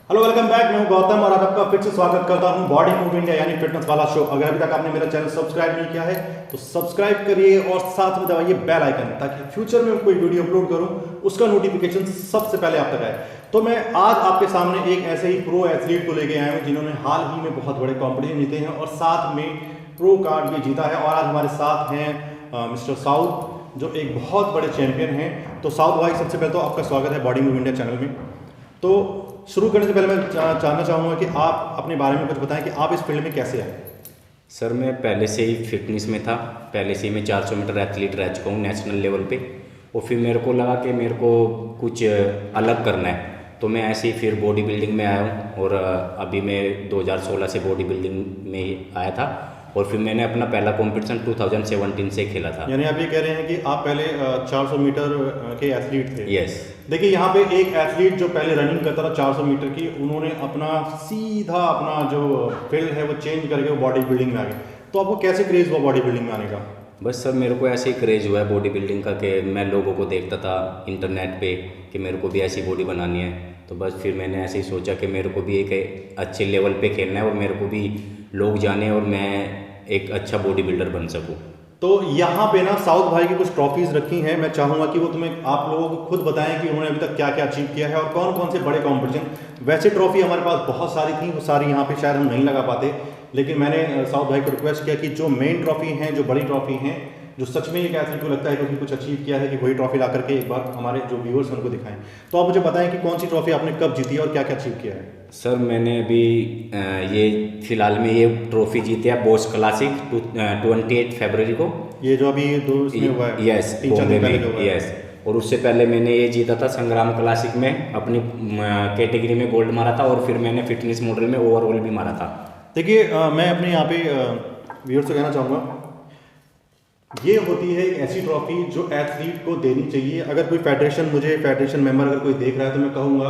Hello welcome back. मैं हूं गौतम और आज आपका फिर से स्वागत करता हूं बॉडी मूव इंडिया यानी फिटनेस वाला शो। अगर अभी तक आपने मेरा चैनल सब्सक्राइब नहीं किया है तो सब्सक्राइब करिए और साथ में दबाइए बेल आइकन ताकि फ्यूचर में कोई वीडियो अपलोड करूं उसका नोटिफिकेशन सबसे पहले आप तक आए। तो मैं आज आपके सामने एक ऐसे ही प्रो एथलीट को लेके आया हूँ जिन्होंने हाल ही में बहुत बड़े कॉम्पिटिशन जीते हैं और साथ में प्रो कार्ड भी जीता है। और आज हमारे साथ हैं मिस्टर साउथ जो एक बहुत बड़े चैंपियन हैं। तो साउथ भाई, सबसे पहले तो आपका स्वागत है बॉडी मूव इंडिया चैनल में। तो शुरू करने से पहले मैं जानना चाहूँगा कि आप अपने बारे में कुछ बताएं कि आप इस फील्ड में कैसे आए। सर मैं पहले से ही फिटनेस में था। पहले से ही मैं 400 मीटर एथलीट रह चुका हूँ नेशनल लेवल पे। और फिर मेरे को लगा कि मेरे को कुछ अलग करना है, तो मैं ऐसे ही फिर बॉडी बिल्डिंग में आया हूँ। और अभी मैं 2016 से बॉडी बिल्डिंग में आया था और फिर मैंने अपना पहला कंपटीशन 2017 से खेला था। यानी आप ये कह रहे हैं कि आप पहले 400 मीटर के एथलीट थे। यस। देखिए यहाँ पे एक एथलीट जो पहले रनिंग करता था 400 मीटर की, उन्होंने अपना सीधा अपना जो फील्ड है वो चेंज करके वो बॉडी बिल्डिंग में आ गए। तो आपको कैसे क्रेज हुआ बॉडी बिल्डिंग में आने का? बस सर मेरे को ऐसे ही क्रेज हुआ है बॉडी बिल्डिंग का कि मैं लोगों को देखता था इंटरनेट पे कि मेरे को भी ऐसी बॉडी बनानी है। तो बस फिर मैंने ऐसे ही सोचा कि मेरे को भी एक अच्छे लेवल पे खेलना है और मेरे को भी लोग जाने और मैं एक अच्छा बॉडी बिल्डर बन सकूं। तो यहाँ पे ना साउथ भाई की कुछ ट्रॉफीज रखी हैं। मैं चाहूँगा कि वो तुम्हें आप लोगों को खुद बताएं कि उन्होंने अभी तक क्या क्या अचीव किया है और कौन कौन से बड़े कॉम्पिटिशन। वैसे ट्रॉफी हमारे पास बहुत सारी थी, वो सारी यहाँ पे शायद हम नहीं लगा पाते, लेकिन मैंने साउथ भाई को रिक्वेस्ट किया कि जो मेन ट्रॉफी हैं, जो बड़ी ट्रॉफी हैं, जो सच में एक एथलीट को लगता है कि उसने कुछ अचीव किया है, कि वही ट्रॉफी ला करके एक बार हमारे जो व्यूअर्स हैं उनको दिखाएं। तो आप मुझे बताएं कि कौन सी ट्रॉफी आपने कब जीती है और क्या क्या अचीव किया है। सर मैंने अभी ये फिलहाल में ये ट्रॉफी जीती है बॉस क्लासिक 28 फरवरी को। ये जो अभी दो इसमें हुआ है, यस, 3-4 दिन पहले जो हुआ है। यस। और उससे पहले मैंने ये जीता था संग्राम क्लासिक में, अपनी कैटेगरी में गोल्ड मारा था और फिर मैंने फिटनेस मॉडल में ओवरऑल भी मारा था। देखिए मैं अपने यहाँ पे व्यूअर्स से कहना चाहूँगा, ये होती है एक ऐसी ट्रॉफी जो एथलीट को देनी चाहिए। अगर कोई फेडरेशन मेंबर अगर कोई देख रहा है तो मैं कहूँगा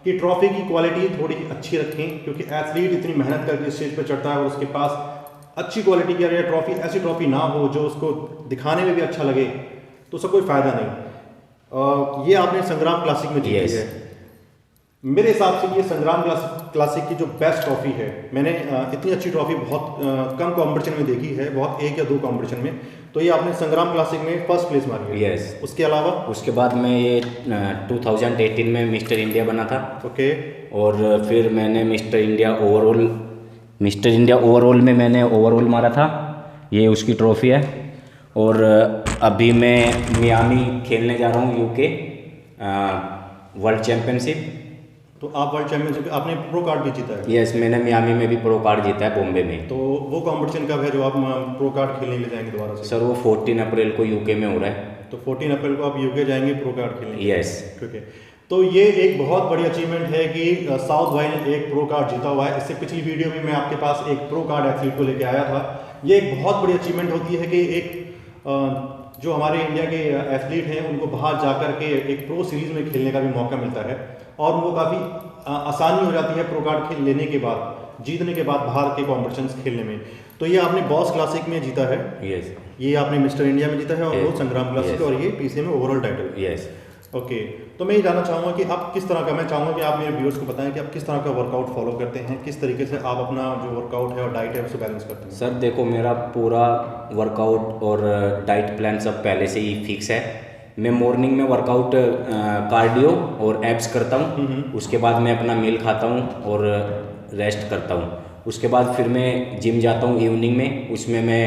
कि ट्रॉफी की क्वालिटी थोड़ी अच्छी रखें, क्योंकि एथलीट इतनी मेहनत करके स्टेज पर चढ़ता है और उसके पास अच्छी क्वालिटी की अगर ट्रॉफी ऐसी ट्रॉफी ना हो जो उसको दिखाने में भी अच्छा लगे तो उसका कोई फ़ायदा नहीं। ये आपने संग्राम क्लासिक में जीती है। मेरे हिसाब से ये संग्राम क्लासिक की जो बेस्ट ट्रॉफी है। मैंने इतनी अच्छी ट्रॉफी बहुत कम कंपटीशन में देखी है, बहुत 1 या 2 कंपटीशन में। तो ये आपने संग्राम क्लासिक में फर्स्ट प्लेस मारी है। यस। उसके अलावा उसके बाद मैं ये 2018 में मिस्टर इंडिया बना था। ओके। और फिर मैंने मिस्टर इंडिया ओवरऑल में मैंने ओवरऑल मारा था, ये उसकी ट्रॉफी है। और अभी मैं मियामी खेलने जा रहा हूँ यूके वर्ल्ड चैम्पियनशिप। तो आप वर्ल्ड चैंपियनशिप आपने प्रो कार्ड भी जीता है? यस, मैंने मियामी में भी प्रो कार्ड जीता है, बॉम्बे में। तो वो कंपटीशन कब है जो आप प्रो कार्ड खेलने ले जाएंगे दोबारा से? सर वो 14 अप्रैल को यूके में हो रहा है। तो 14 अप्रैल को आप यूके जाएंगे प्रो कार्ड खेलने? यस। ठीक है। तो ये एक बहुत बड़ी अचीवमेंट है कि साउथ भाई ने एक प्रो कार्ड जीता हुआ है। इससे पिछली वीडियो में मैं आपके पास एक प्रो कार्ड एथलीट को लेके आया था। ये एक बहुत बड़ी अचीवमेंट होती है कि एक जो हमारे इंडिया के एथलीट हैं उनको बाहर जाकर के एक प्रो सीरीज़ में खेलने का भी मौका मिलता है और उनको काफ़ी आसानी हो जाती है प्रो कार्ड लेने के बाद, जीतने के बाद बाहर के कॉम्पिटिशन्स खेलने में। तो ये आपने बॉस क्लासिक में जीता है। यस। ये आपने मिस्टर इंडिया में जीता है और वो संग्राम क्लासिक और ये पीसीए में ओवरऑल टाइटल। यस। ओके। तो मैं ये जानना चाहूँगा कि आप किस तरह का, मैं चाहूँगा कि आप मेरे व्यूअर्स को बताएं कि आप किस तरह का वर्कआउट फॉलो करते हैं, किस तरीके से आप अपना जो वर्कआउट है और डाइट है उसको बैलेंस करते हैं। सर देखो, मेरा पूरा वर्कआउट और डाइट प्लान सब पहले से ही फिक्स है। मैं मॉर्निंग में वर्कआउट कार्डियो और एब्स करता हूँ, उसके बाद मैं अपना मील खाता हूँ और रेस्ट करता हूँ। उसके बाद फिर मैं जिम जाता हूँ इवनिंग में, उसमें मैं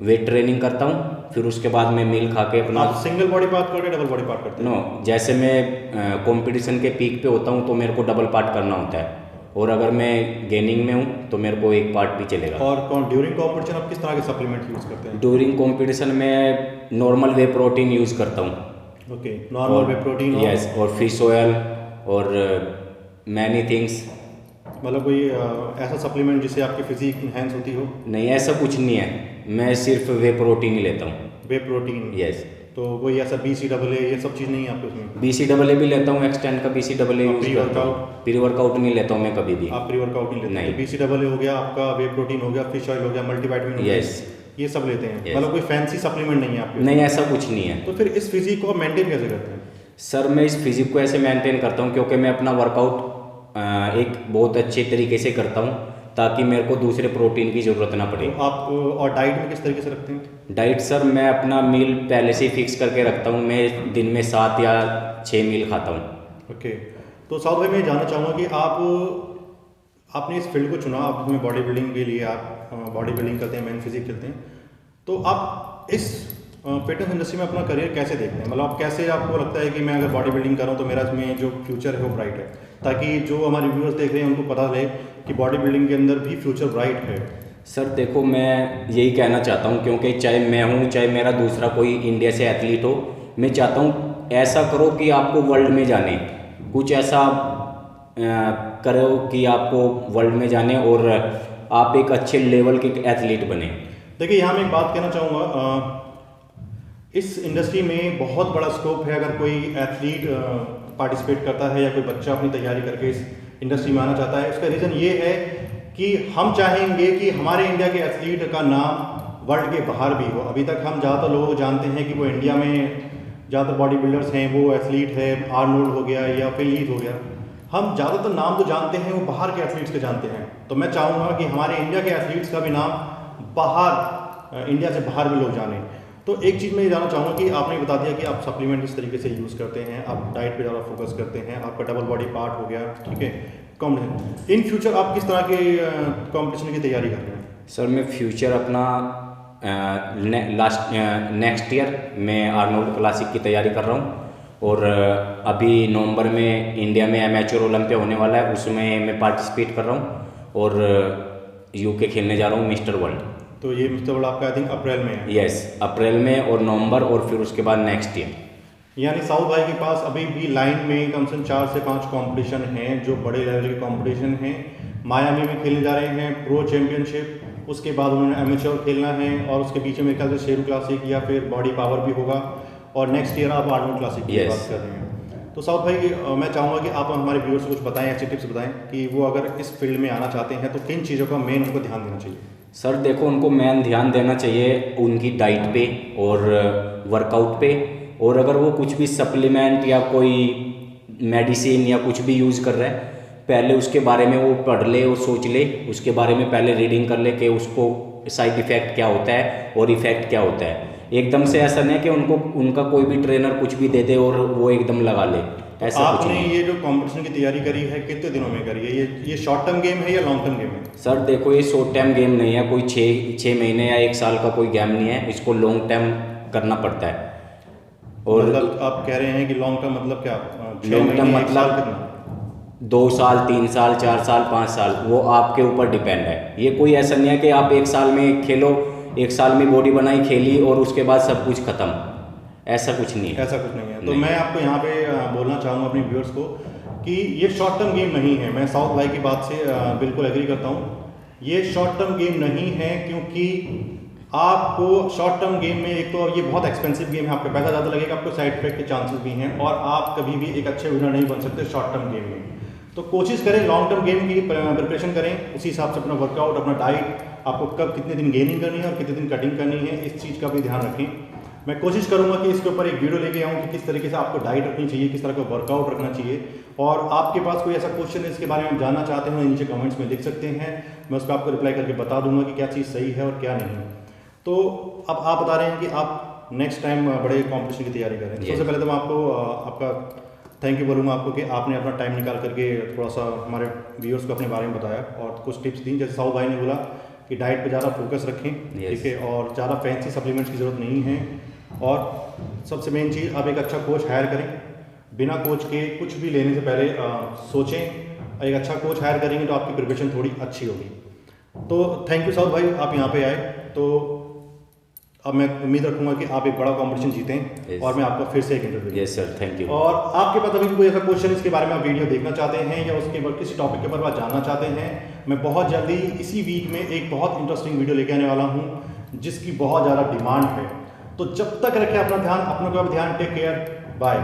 वेट ट्रेनिंग करता हूँ। फिर उसके बाद मैं मील खा के अपना सिंगल बॉडी पार्ट करते हैं, डबल बॉडी पार्ट करते हैं? नो, जैसे मैं कंपटीशन के पीक पे होता हूँ तो मेरे को डबल पार्ट करना होता है, और अगर मैं गेनिंग में हूँ तो मेरे को एक पार्ट भी चलेगा। और ड्यूरिंग कॉम्पिटिशन आप किस तरह के सप्लीमेंट यूज़ करते हैं? ड्यूरिंग कंपटीशन में नॉर्मल वे प्रोटीन यूज़ करता हूँ। Okay, normal way protein. Yes. और फिश ऑयल और मैनी थिंग्स। मतलब कोई ऐसा सप्लीमेंट जिससे आपकी फिजिक इनहेंस होती हो? नहीं, ऐसा कुछ नहीं है, मैं सिर्फ वे प्रोटीन ही लेता हूँ। वे प्रोटीन? यस। तो कोई ऐसा BCAA ये सब चीज़ नहीं है आपके उसमें? BCAA भी लेता हूँ, एक्सटेंड का BCAA यूज़ करता हूँ। प्री वर्कआउट नहीं लेता हूँ मैं कभी भी। आप प्री वर्कआउट नहीं लेते? नहीं। BCAA हो गया आपका, वे प्रोटीन हो गया, फिश ऑयल हो गया, मल्टीविटामिन हो गया, यस, ये सब लेते हैं? Yes. मतलब कोई फैंसी सप्लीमेंट नहीं है आपके? नहीं, ऐसा कुछ नहीं है। तो फिर इस फिजिक को मेंटेन कैसे करते हैं? सर मैं इस फिजिक को ऐसे मेंटेन करता हूँ क्योंकि मैं अपना वर्कआउट एक बहुत अच्छे तरीके से करता हूँ ताकि मेरे को दूसरे प्रोटीन की ज़रूरत ना पड़े। तो आप और डाइट में किस तरीके से रखते हैं? डाइट सर मैं अपना मील पहले से ही फिक्स करके रखता हूँ, मैं दिन में 7 या 6 मील खाता हूँ। ओके, तो साउथ भाई मैं जानना चाहूँगा कि आपने इस फील्ड को चुना, आप इसमें बॉडी बिल्डिंग के लिए आप बॉडी बिल्डिंग करते हैं, मैन फिजिक खेलते हैं, तो आप इस फिटनेस इंडस्ट्री में अपना करियर कैसे देखते हैं? मतलब आप कैसे, आपको लगता है कि मैं अगर बॉडी बिल्डिंग कर रहा हूँ तो मेरा इसमें जो फ्यूचर है वो ब्राइट है, ताकि जो हमारे व्यूअर्स देख रहे हैं उनको पता रहे कि बॉडी बिल्डिंग के अंदर भी फ्यूचर ब्राइट है? सर देखो मैं यही कहना चाहता हूँ, क्योंकि चाहे मैं हूँ चाहे मेरा दूसरा कोई इंडिया से एथलीट हो, मैं चाहता हूँ ऐसा करो कि आपको वर्ल्ड में जाने, कुछ ऐसा करो कि आपको वर्ल्ड में जाने और आप एक अच्छे लेवल के एथलीट बने। देखिए यहाँ मैं एक बात कहना चाहूँगा, इस इंडस्ट्री में बहुत बड़ा स्कोप है। अगर कोई एथलीट पार्टिसिपेट करता है या कोई बच्चा अपनी तैयारी करके इस इंडस्ट्री में आना चाहता है, उसका रीज़न ये है कि हम चाहेंगे कि हमारे इंडिया के एथलीट का नाम वर्ल्ड के बाहर भी हो। अभी तक हम ज़्यादातर लोग जानते हैं कि वो इंडिया में ज़्यादातर बॉडी बिल्डर्स हैं, वो एथलीट है, आर्नोल्ड हो गया या फिर लीड हो गया, हम ज़्यादातर नाम तो जानते हैं वो बाहर के एथलीट्स के जानते हैं। तो मैं चाहूँगा कि हमारे इंडिया के एथलीट्स का भी नाम बाहर, इंडिया से बाहर भी लोग जानें। तो एक चीज़ मैं ये जानना चाहूँगा कि आपने बता दिया कि आप सप्लीमेंट इस तरीके से यूज़ करते हैं, आप डाइट पे ज़्यादा फोकस करते हैं, आपका डबल बॉडी पार्ट हो गया, ठीक है, कॉम्पिटिशन। इन फ्यूचर आप किस तरह के कॉम्पिटिशन की तैयारी कर रहे हैं? सर मैं फ्यूचर अपना नेक्स्ट ईयर मैं आर्नोल्ड क्लासिक की तैयारी कर रहा हूँ, और अभी नवंबर में इंडिया में एमेच्योर ओलंपिया होने वाला है, उसमें मैं पार्टिसिपेट कर रहा हूँ और यूके खेलने जा रहा हूँ मिस्टर वर्ल्ड। तो ये मिस्टर वर्ल्ड आपका आई थिंक अप्रैल में है? यस, अप्रैल में और नवंबर, और फिर उसके बाद नेक्स्ट ईयर। यानी साउथ भाई के पास अभी भी लाइन में कम से कम 4 से 5 कंपटीशन हैं जो बड़े लेवल के कंपटीशन हैं। मायामी में खेलने जा रहे हैं प्रो चैंपियनशिप, उसके बाद उन्होंने एमेच्योर खेलना है, और उसके पीछे मेरे ख्याल से शेरू क्लासिक या फिर बॉडी पावर भी होगा, और नेक्स्ट ईयर आप आर्नोल्ड क्लासिक की बात कर रहे हैं। तो साउथ भाई मैं चाहूँगा कि आप हमारे व्यूअर्स को कुछ बताएं, ऐसी टिप्स बताएं कि वो अगर इस फील्ड में आना चाहते हैं तो किन चीज़ों का मेन उनको ध्यान देना चाहिए? सर देखो उनको मेन ध्यान देना चाहिए उनकी डाइट पे और वर्कआउट पे, और अगर वो कुछ भी सप्लीमेंट या कोई मेडिसिन या कुछ भी यूज़ कर रहा है, पहले उसके बारे में वो पढ़ ले और सोच ले, उसके बारे में पहले रीडिंग कर ले कि उसको साइड इफ़ेक्ट क्या होता है और इफ़ेक्ट क्या होता है। एकदम से ऐसा नहीं कि उनका कोई भी ट्रेनर कुछ भी दे दे और वो एकदम लगा ले, ऐसा कुछ आपने नहीं। ये जो कंपटीशन की तैयारी करी है कितने दिनों में करी है? ये शॉर्ट टर्म गेम है या लॉन्ग टर्म गेम है? सर देखो ये शॉर्ट टाइम गेम नहीं है, कोई 6 महीने या 1 साल का कोई गेम नहीं है, इसको लॉन्ग टाइम करना पड़ता है। और मतलब आप कह रहे हैं कि लॉन्ग टर्म मतलब क्या? 6 लॉन्ग टर्म महीने, 1 साल, मतलब कितना? 2 साल 3 साल 4 साल 5 साल, वो आपके ऊपर डिपेंड है। ये कोई ऐसा नहीं है कि आप 1 साल में खेलो, 1 साल में बॉडी बनाई खेली और उसके बाद सब कुछ खत्म, ऐसा कुछ नहीं है। ऐसा कुछ नहीं है। तो नहीं। मैं आपको यहाँ पे बोलना चाहूँगा अपने व्यूअर्स को कि ये शॉर्ट टर्म गेम नहीं है। मैं साउथ भाई की बात से बिल्कुल एग्री करता हूँ। ये शॉर्ट टर्म गेम नहीं है, क्योंकि आपको शॉर्ट टर्म गेम में एक तो ये बहुत एक्सपेंसिव गेम है, आपका पैसा ज़्यादा लगेगा, आपको साइड इफेक्ट के चांसेस भी हैं, और आप कभी भी एक अच्छे विनर नहीं बन सकते शॉर्ट टर्म गेम में। तो कोशिश करें लॉन्ग टर्म गेम की प्रिपरेशन करें, उसी हिसाब से अपना वर्कआउट, अपना डाइट, आपको कब कितने दिन गेनिंग करनी है और कितने दिन कटिंग करनी है, इस चीज़ का भी ध्यान रखें। मैं कोशिश करूंगा कि इसके ऊपर एक वीडियो लेके आऊँ कि किस तरीके से आपको डाइट रखनी चाहिए, किस तरह का वर्कआउट रखना चाहिए। और आपके पास कोई ऐसा क्वेश्चन है इसके बारे में जानना चाहते हैं, नीचे कमेंट्स में लिख सकते हैं, मैं उस पर आपको रिप्लाई करके बता दूंगा कि क्या चीज़ सही है और क्या नहीं। तो अब आप बता रहे हैं कि आप नेक्स्ट टाइम बड़े कॉम्पिटिशन की तैयारी करें। सबसे पहले तो मैं आपको आपका थैंक यू बोलूँगा आपको कि आपने अपना टाइम निकाल करके थोड़ा सा हमारे व्यूअर्स को अपने बारे में बताया और कुछ टिप्स दी। जैसे साउथ भाई ने बोला कि डाइट पे ज़्यादा फोकस रखें, ठीक है, और ज़्यादा फैंसी सप्लीमेंट्स की ज़रूरत नहीं है, और सबसे मेन चीज़ आप एक अच्छा कोच हायर करें। बिना कोच के कुछ भी लेने से पहले सोचें, एक अच्छा कोच हायर करेंगे तो आपकी प्रिपरेशन थोड़ी अच्छी होगी। तो थैंक यू साउथ भाई, आप यहाँ पे आए। तो अब मैं उम्मीद रखूंगा कि आप एक बड़ा कंपटीशन जीतें और मैं आपका फिर से एक interview. Yes sir, thank you. और आपके पास अभी कोई ऐसा क्वेश्चन इसके बारे में आप वीडियो देखना चाहते हैं या उसके ऊपर किसी टॉपिक के ऊपर आप जानना चाहते हैं, मैं बहुत जल्दी इसी वीक में एक बहुत इंटरेस्टिंग वीडियो लेके आने वाला हूँ जिसकी बहुत ज़्यादा डिमांड है। तो जब तक रखें अपना ध्यान, अपनों का भी ध्यान, टेक केयर, बाय।